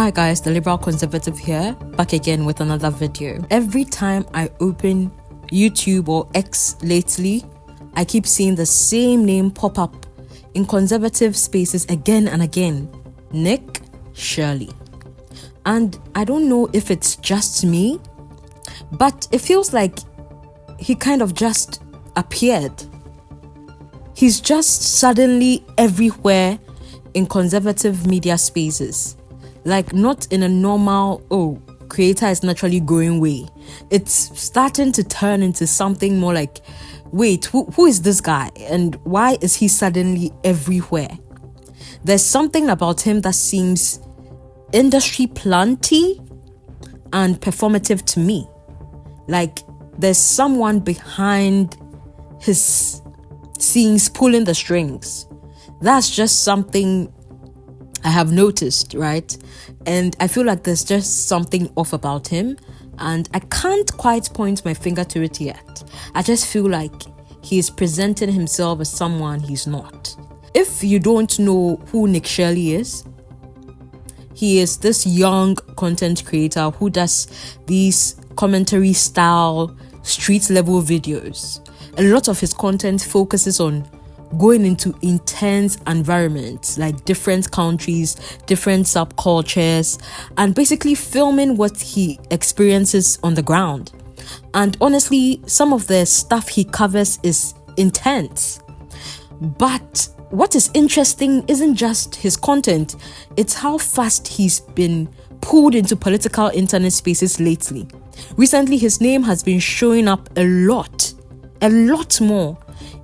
Hi guys, the Liberal Conservative here, back again with another video. Every time I open YouTube or X lately, I keep seeing the same name pop up in conservative spaces again and again. Nick Shirley. And I don't know if it's just me, but it feels like he kind of just appeared. He's just suddenly everywhere in conservative media spaces. Like, not in a normal, creator is naturally growing way. It's starting to turn into something more like, wait, who is this guy? And why is he suddenly everywhere? There's something about him that seems industry planty and performative to me. Like, there's someone behind his scenes pulling the strings. That's just something I have noticed, right? And I feel like there's just something off about him, and I can't quite point my finger to it yet. I just feel like he is presenting himself as someone he's not. If you don't know who Nick Shirley is, he is this young content creator who does these commentary style street level videos. A lot of his content focuses on going into intense environments like different countries, different subcultures, and basically filming what he experiences on the ground. And honestly, some of the stuff he covers is intense. But what is interesting isn't just his content, it's how fast he's been pulled into political internet spaces lately. Recently, his name has been showing up a lot more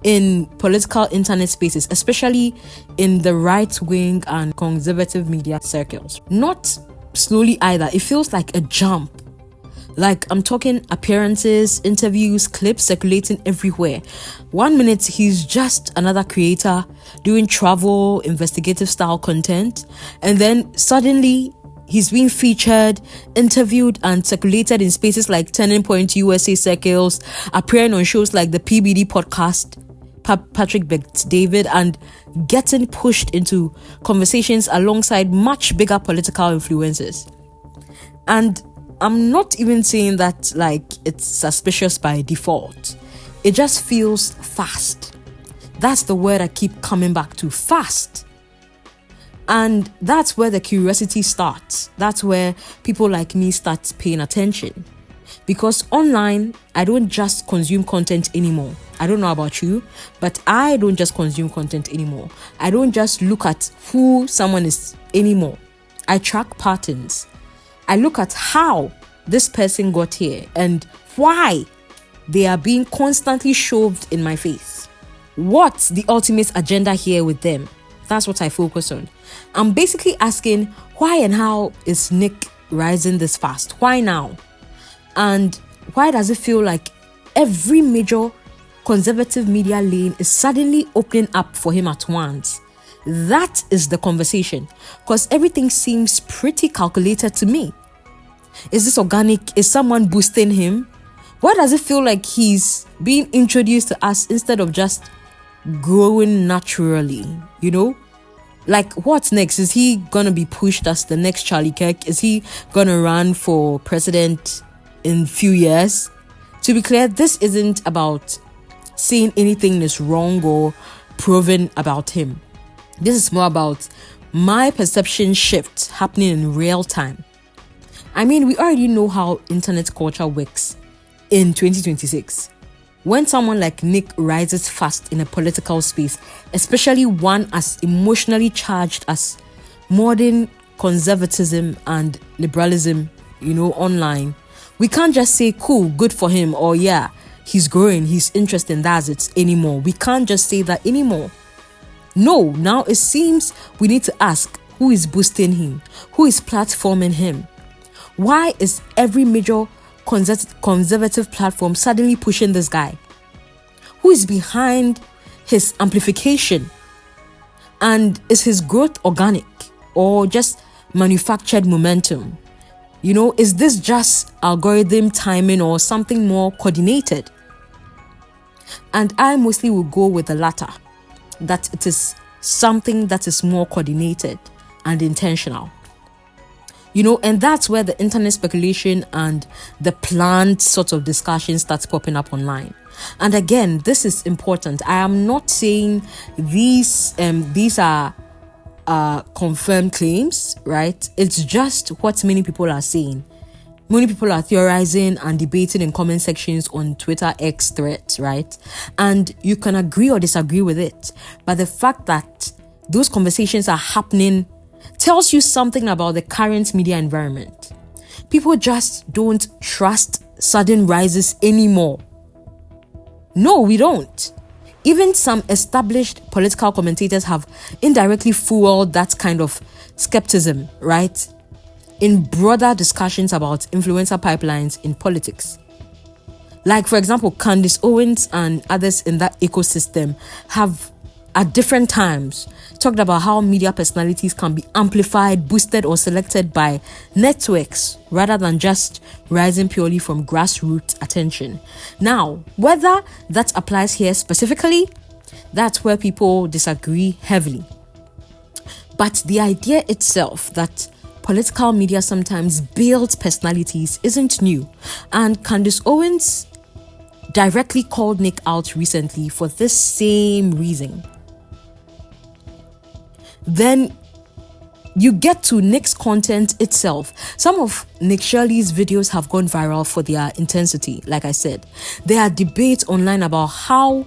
in political internet spaces, especially in the right-wing and conservative media circles. Not slowly either. It feels like a jump. Like, I'm talking appearances, interviews, clips circulating everywhere. 1 minute, he's just another creator doing travel, investigative style content. And then suddenly, he's being featured, interviewed, and circulated in spaces like Turning Point USA circles, appearing on shows like the PBD Podcast, Patrick Bet-David, and getting pushed into conversations alongside much bigger political influencers. And I'm not even saying that like it's suspicious by default. It just feels fast. That's the word I keep coming back to, fast. And that's where the curiosity starts. That's where people like me start paying attention. Because online, I don't just consume content anymore. I don't know about you, but I don't just consume content anymore. I don't just look at who someone is anymore. I track patterns. I look at how this person got here and why they are being constantly shoved in my face. What's the ultimate agenda here with them? That's what I focus on. I'm basically asking, why and how is Nick rising this fast? Why now? And why does it feel like every major conservative media lane is suddenly opening up for him at once? That is the conversation, because everything seems pretty calculated to me. Is this organic? Is someone boosting him? Why does it feel like he's being introduced to us instead of just growing naturally, you know? Like, what's next? Is he gonna be pushed as the next Charlie Kirk? Is he gonna run for president in a few years? To be clear, this isn't about saying anything is wrong or proven about him. This is more about my perception shift happening in real time. I mean, we already know how internet culture works in 2026. When someone like Nick rises fast in a political space, especially one as emotionally charged as modern conservatism and liberalism, online, we can't just say, cool, good for him, or yeah, he's growing, he's interesting, that's it anymore. We can't just say that anymore. No, now it seems we need to ask, who is boosting him? Who is platforming him? Why is every major conservative platform suddenly pushing this guy? Who is behind his amplification? And is his growth organic or just manufactured momentum? Is this just algorithm timing or something more coordinated? And I mostly will go with the latter, that it is something that is more coordinated and intentional. And that's where the internet speculation and the planned sort of discussion starts popping up online. And again, this is important. I am not saying these are confirmed claims, right? It's just what many people are saying. Many people are theorizing and debating in comment sections on Twitter X threads, right? And you can agree or disagree with it. But the fact that those conversations are happening tells you something about the current media environment. People just don't trust sudden rises anymore. No, we don't. Even some established political commentators have indirectly fueled that kind of skepticism, right? In broader discussions about influencer pipelines in politics. Like, for example, Candace Owens and others in that ecosystem have, at different times, talked about how media personalities can be amplified, boosted, or selected by networks rather than just rising purely from grassroots attention. Now, whether that applies here specifically, that's where people disagree heavily. But the idea itself that political media sometimes builds personalities isn't new, and Candace Owens directly called Nick out recently for this same reason. Then you get to Nick's content itself. Some of Nick Shirley's videos have gone viral for their intensity. Like I said, there are debates online about how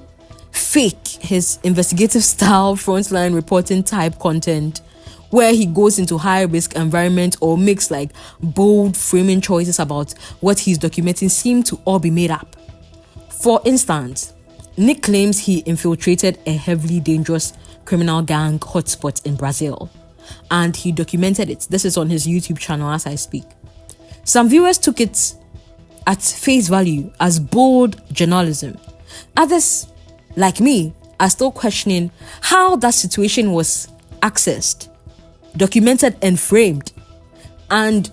fake his investigative style frontline reporting type content, where he goes into high risk environment or makes like bold framing choices about what he's documenting, seem to all be made up. For instance, Nick claims he infiltrated a heavily dangerous criminal gang hotspot in Brazil, and he documented it. This is on his YouTube channel as I speak. Some viewers took it at face value as bold journalism. Others, like me, are still questioning how that situation was accessed, documented and framed. And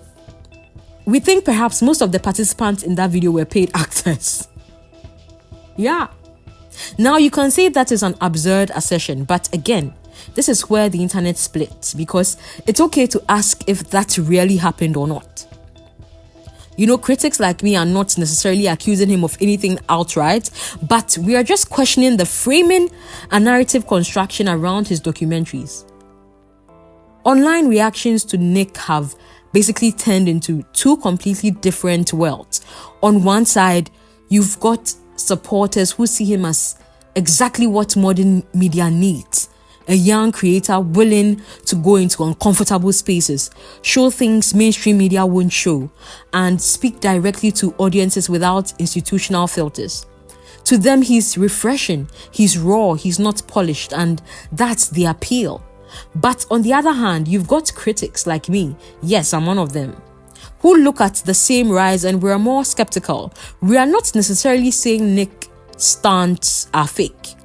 we think perhaps most of the participants in that video were paid actors. Yeah. Now you can say that is an absurd assertion, but again, this is where the internet splits, because it's okay to ask if that really happened or not. Critics like me are not necessarily accusing him of anything outright, but we are just questioning the framing and narrative construction around his documentaries. Online reactions to Nick have basically turned into two completely different worlds. On one side, you've got supporters who see him as exactly what modern media needs. A young creator willing to go into uncomfortable spaces, show things mainstream media won't show, and speak directly to audiences without institutional filters. To them, he's refreshing, he's raw, he's not polished, and that's the appeal. But on the other hand, you've got critics like me, yes, I'm one of them, who look at the same rise and we're more skeptical. We are not necessarily saying Nick's stunts are fake,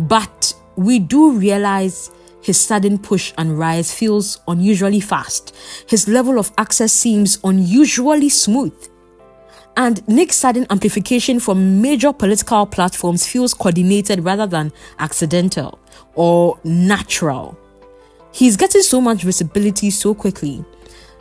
but we do realize his sudden push and rise feels unusually fast. His level of access seems unusually smooth. And Nick's sudden amplification from major political platforms feels coordinated rather than accidental or natural. He's getting so much visibility so quickly.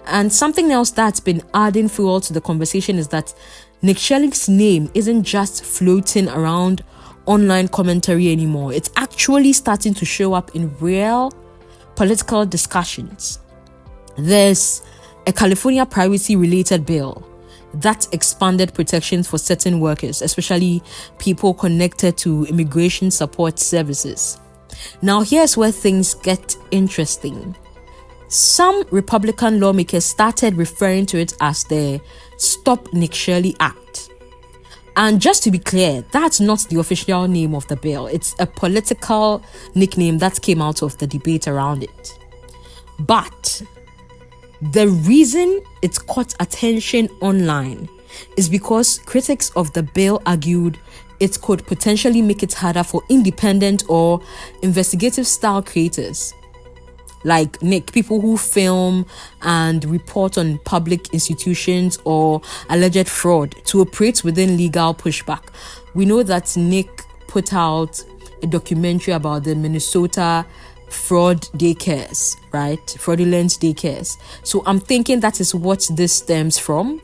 And something else that's been adding fuel to the conversation is that Nick Shirley's name isn't just floating around online commentary anymore. It's actually starting to show up in real political discussions. There's a California privacy-related bill that expanded protections for certain workers, especially people connected to immigration support services. Now, here's where things get interesting. Some Republican lawmakers started referring to it as the Stop Nick Shirley Act. And just to be clear, that's not the official name of the bill. It's a political nickname that came out of the debate around it. But the reason it's caught attention online is because critics of the bill argued it could potentially make it harder for independent or investigative style creators like Nick, people who film and report on public institutions or alleged fraud, to operate within legal pushback. We know that Nick put out a documentary about the Minnesota fraud daycares, right? Fraudulent daycares. So I'm thinking that is what this stems from.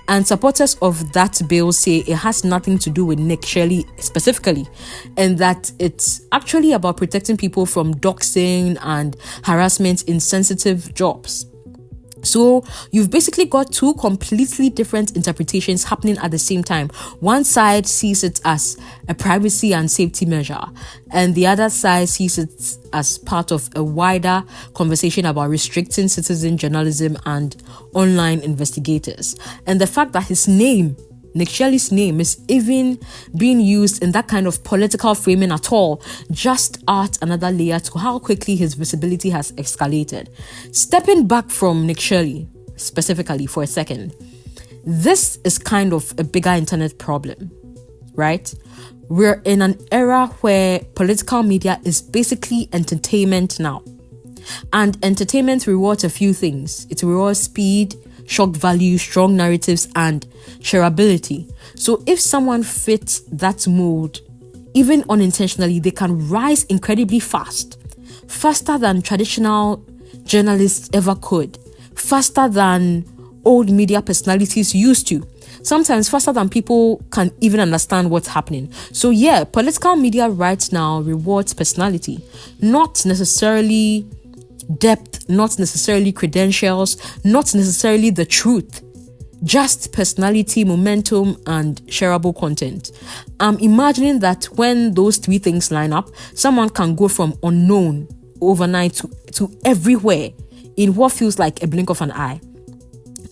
And supporters of that bill say it has nothing to do with Nick Shirley specifically, and that it's actually about protecting people from doxing and harassment in sensitive jobs. So you've basically got two completely different interpretations happening at the same time. One side sees it as a privacy and safety measure, and the other side sees it as part of a wider conversation about restricting citizen journalism and online investigators. And the fact that his name, Nick Shirley's name, is even being used in that kind of political framing at all just adds another layer to how quickly his visibility has escalated. Stepping back from Nick Shirley specifically for a second, this is kind of a bigger internet problem, right? We're in an era where political media is basically entertainment now. And entertainment rewards a few things. It rewards speed, shock value, strong narratives, and shareability. So if someone fits that mold, even unintentionally, they can rise incredibly fast, faster than traditional journalists ever could, faster than old media personalities used to, sometimes faster than people can even understand what's happening. So yeah, political media right now rewards personality, not necessarily depth, not necessarily credentials, not necessarily the truth, just personality, momentum, and shareable content. I'm imagining that when those three things line up, someone can go from unknown overnight to everywhere in what feels like a blink of an eye.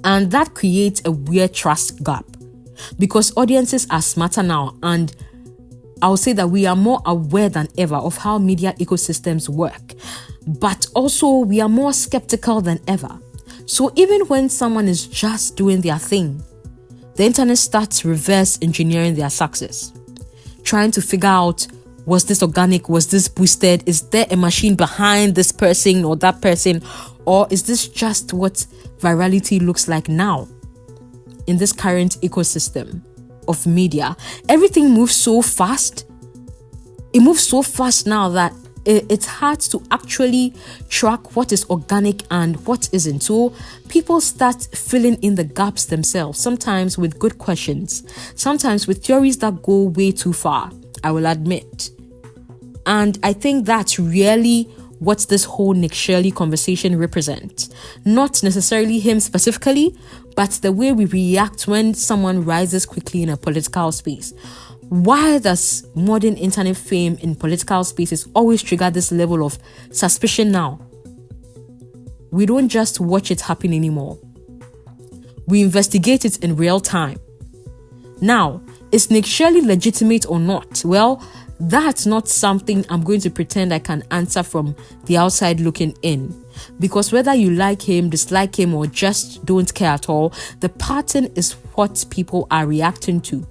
And that creates a weird trust gap because audiences are smarter now, and I'll say that we are more aware than ever of how media ecosystems work, but also we are more skeptical than ever. So even when someone is just doing their thing, the internet starts reverse engineering their success, trying to figure out, was this organic? Was this boosted? Is there a machine behind this person or that person? Or is this just what virality looks like now in this current ecosystem of media? Everything moves so fast. It moves so fast now that it's hard to actually track what is organic and what isn't. So people start filling in the gaps themselves, sometimes with good questions, sometimes with theories that go way too far, I will admit. And I think that's really what this whole Nick Shirley conversation represents. Not necessarily him specifically, but the way we react when someone rises quickly in a political space. Why does modern internet fame in political spaces always trigger this level of suspicion now? We don't just watch it happen anymore. We investigate it in real time. Now, is Nick Shirley legitimate or not? Well, that's not something I'm going to pretend I can answer from the outside looking in. Because whether you like him, dislike him, or just don't care at all, the pattern is what people are reacting to.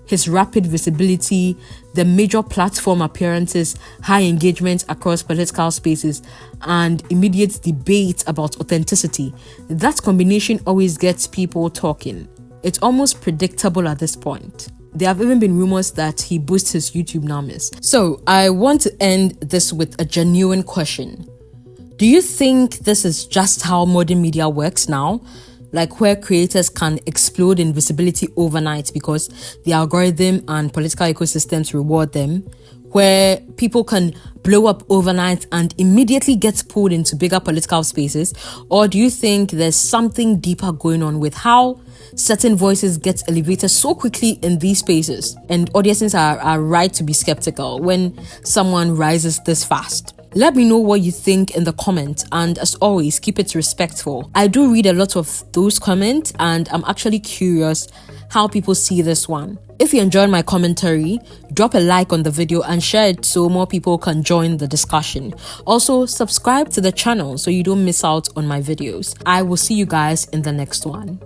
His rapid visibility, the major platform appearances, high engagement across political spaces, and immediate debate about authenticity. That combination always gets people talking. It's almost predictable at this point. There have even been rumors that he boosts his YouTube numbers. So I want to end this with a genuine question. Do you think this is just how modern media works now? Like where creators can explode in visibility overnight because the algorithm and political ecosystems reward them? Where people can blow up overnight and immediately get pulled into bigger political spaces? Or do you think there's something deeper going on with how certain voices get elevated so quickly in these spaces? And audiences are right to be skeptical when someone rises this fast. Let me know what you think in the comments, and as always, keep it respectful. I do read a lot of those comments, and I'm actually curious how people see this one. If you enjoyed my commentary, drop a like on the video and share it so more people can join the discussion. Also, subscribe to the channel so you don't miss out on my videos. I will see you guys in the next one.